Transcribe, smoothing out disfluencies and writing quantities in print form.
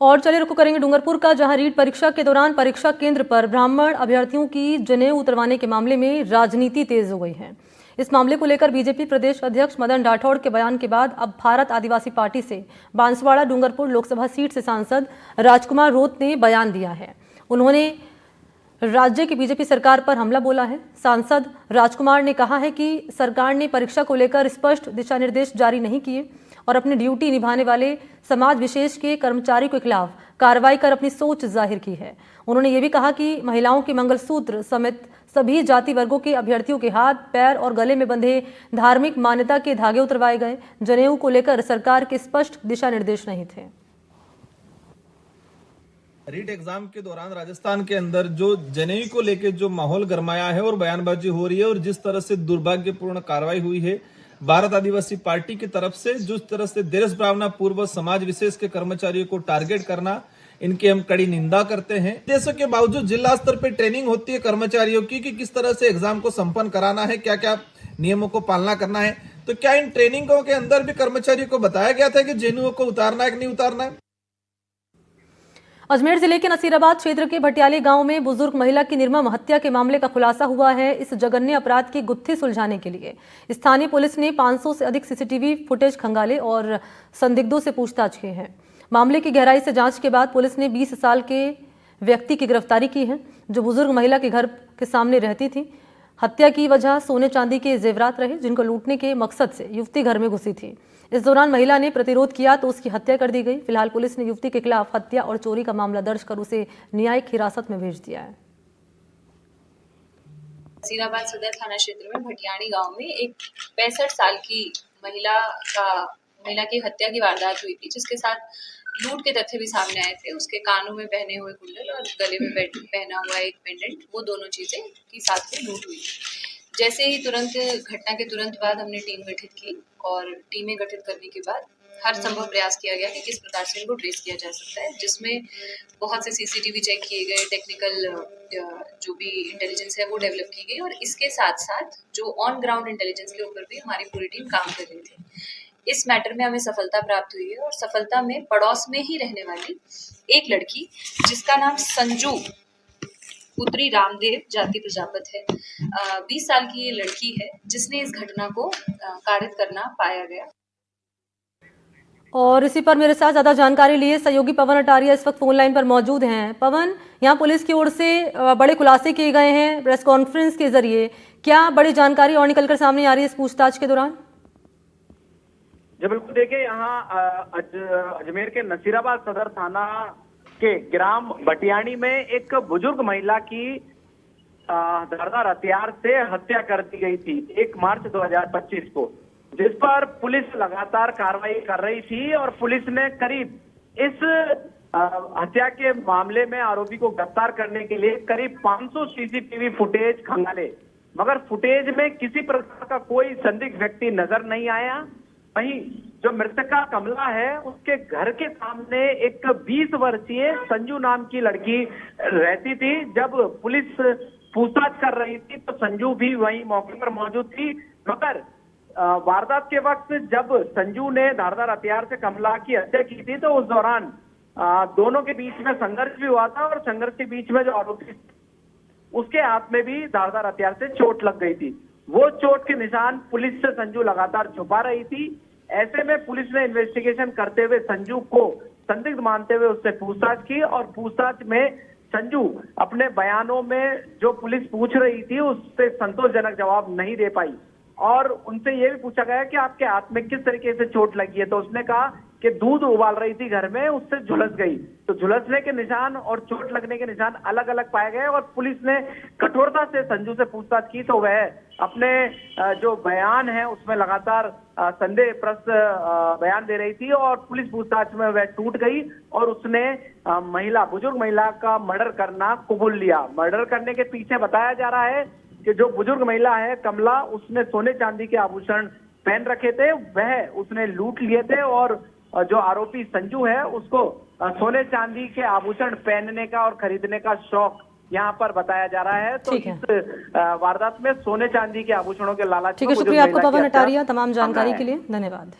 और चले रुको करेंगे डूंगरपुर का, जहां रीट परीक्षा के दौरान परीक्षा केंद्र पर ब्राह्मण अभ्यर्थियों की जनेऊ उतरवाने के मामले में राजनीति तेज हो गई है। इस मामले को लेकर बीजेपी प्रदेश अध्यक्ष मदन राठौड़ के बयान के बाद अब भारत आदिवासी पार्टी से बांसवाड़ा डूंगरपुर लोकसभा सीट से सांसद राजकुमार रोत ने बयान दिया है। उन्होंने राज्य की बीजेपी सरकार पर हमला बोला है। सांसद राजकुमार ने कहा है कि सरकार ने परीक्षा को लेकर स्पष्ट दिशा निर्देश जारी नहीं किए और अपनी ड्यूटी निभाने वाले समाज विशेष के कर्मचारी के खिलाफ कार्रवाई कर अपनी सोच जाहिर की है। उन्होंने ये भी कहा कि महिलाओं के मंगलसूत्र समेत सभी जाति वर्गों के अभ्यर्थियों के हाथ, पैर और गले में बंधे धार्मिक मान्यता के धागे उतरवाए गए। जनेऊ को लेकर सरकार के स्पष्ट दिशा निर्देश नहीं थे। रीट एग्जाम के दौरान राजस्थान के अंदर जो जनेऊ को लेकर जो माहौल गरमाया है और बयानबाजी हो रही है और जिस तरह से दुर्भाग्यपूर्ण कार्रवाई हुई है भारत आदिवासी पार्टी की तरफ से, जिस तरह से देश ब्राह्मण पूर्व समाज विशेष के कर्मचारियों को टारगेट करना, इनकी हम कड़ी निंदा करते हैं। देशों के बावजूद जिला स्तर पर ट्रेनिंग होती है कर्मचारियों की कि किस तरह से एग्जाम को संपन्न कराना है, क्या क्या नियमों को पालना करना है। तो क्या इन ट्रेनिंगों के अंदर भी कर्मचारियों को बताया गया था कि जनेऊ को उतारना है कि नहीं उतारना है? अजमेर जिले के नसीराबाद क्षेत्र के भटियाली गांव में बुजुर्ग महिला की निर्मम हत्या के मामले का खुलासा हुआ है। इस जघन्य अपराध की गुत्थी सुलझाने के लिए स्थानीय पुलिस ने 500 से अधिक सीसीटीवी फुटेज खंगाले और संदिग्धों से पूछताछ की है। मामले की गहराई से जांच के बाद पुलिस ने 20 साल के व्यक्ति की गिरफ्तारी की है, जो बुजुर्ग महिला के घर के सामने रहती थी। हत्या की वजह सोने चांदी के जेवरात रहे, जिनको लूटने के मकसद से युवती घर में घुसी थी। इस दौरान महिला ने प्रतिरोध किया तो उसकी हत्या कर दी गई। फिलहाल पुलिस ने युवती के खिलाफ हत्या और चोरी का मामला दर्ज कर उसे न्यायिक हिरासत में भेज दिया है। नसीराबाद सदर थाना क्षेत्र में भटियाणी गांव में एक 65 साल की महिला की हत्या की वारदात हुई थी, जिसके साथ लूट के तथ्य भी सामने आए थे। उसके कानों में पहने हुए कुंडल और गले में पहना हुआ एक पेंडेंट, वो दोनों चीजें की साथ में लूट हुई। जैसे ही घटना के तुरंत बाद हमने टीम गठित की और टीमें गठित करने के बाद हर संभव प्रयास किया गया कि किस प्रकार से इनको ट्रेस किया जा सकता है, जिसमें बहुत से सीसीटीवी चेक किए गए, टेक्निकल जो भी इंटेलिजेंस है वो डेवलप की गई और इसके साथ साथ जो ऑन ग्राउंड इंटेलिजेंस के ऊपर भी हमारी पूरी टीम काम कर रही थी। इस मैटर में हमें सफलता प्राप्त हुई है और सफलता में पड़ोस में ही रहने वाली एक लड़की, जिसका नाम संजू पुत्री रामदेव जाति प्रजापत है, 20 साल की ये लड़की है, जिसने इस घटना को कारित करना पाया गया। और इसी पर मेरे साथ ज्यादा जानकारी लिए सहयोगी पवन अटारिया इस वक्त फोन लाइन पर मौजूद हैं। पवन, यहाँ पुलिस की ओर से बड़े खुलासे किए गए हैं प्रेस कॉन्फ्रेंस के जरिए, क्या बड़ी जानकारी और निकलकर सामने आ रही है इस पूछताछ के दौरान? जी बिल्कुल, देखिए यहाँ अजमेर के नसीराबाद सदर थाना के ग्राम भटियाणी में एक बुजुर्ग महिला की धारदार हथियार से हत्या कर दी गई थी 1 मार्च 2025 को, जिस पर पुलिस लगातार कार्रवाई कर रही थी और पुलिस ने करीब इस हत्या के मामले में आरोपी को गिरफ्तार करने के लिए करीब 500 सीसीटीवी फुटेज खंगाले, मगर फुटेज में किसी प्रकार का कोई संदिग्ध व्यक्ति नजर नहीं आया। वहीं जो मृतका कमला है, उसके घर के सामने एक 20 वर्षीय संजू नाम की लड़की रहती थी। जब पुलिस पूछताछ कर रही थी तो संजू भी वहीं मौके पर मौजूद थी, मगर वारदात के वक्त जब संजू ने धारदार हथियार से कमला की हत्या की थी तो उस दौरान दोनों के बीच में संघर्ष भी हुआ था और संघर्ष के बीच में जो आरोपी उसके हाथ में भी धारदार हथियार से चोट लग गई थी। वो चोट के निशान पुलिस से संजू लगातार छुपा रही थी। ऐसे में पुलिस ने इन्वेस्टिगेशन करते हुए संजू को संदिग्ध मानते हुए उससे पूछताछ की और पूछताछ में संजू अपने बयानों में जो पुलिस पूछ रही थी उससे संतोषजनक जवाब नहीं दे पाई और उनसे ये भी पूछा गया कि आपके हाथ में किस तरीके से चोट लगी है, तो उसने कहा कि दूध उबाल रही थी घर में, उससे झुलस गई। तो झुलसने के निशान और चोट लगने के निशान अलग अलग पाए गए और पुलिस ने कठोरता से संजू से पूछताछ की तो वह अपने जो बयान है उसमें लगातार संदेह प्रस्त बयान दे रही थी और पुलिस पूछताछ में वह टूट गई और उसने बुजुर्ग महिला का मर्डर करना कबूल लिया। मर्डर करने के पीछे बताया जा रहा है कि जो बुजुर्ग महिला है कमला, उसने सोने चांदी के आभूषण पहन रखे थे, वह उसने लूट लिए थे और जो आरोपी संजू है उसको सोने चांदी के आभूषण पहनने का और खरीदने का शौक यहाँ पर बताया जा रहा है। तो इस वारदात में सोने चांदी के आभूषणों के लालच। ठीक है, शुक्रिया आपको पवन अटारिया तमाम जानकारी के लिए, धन्यवाद।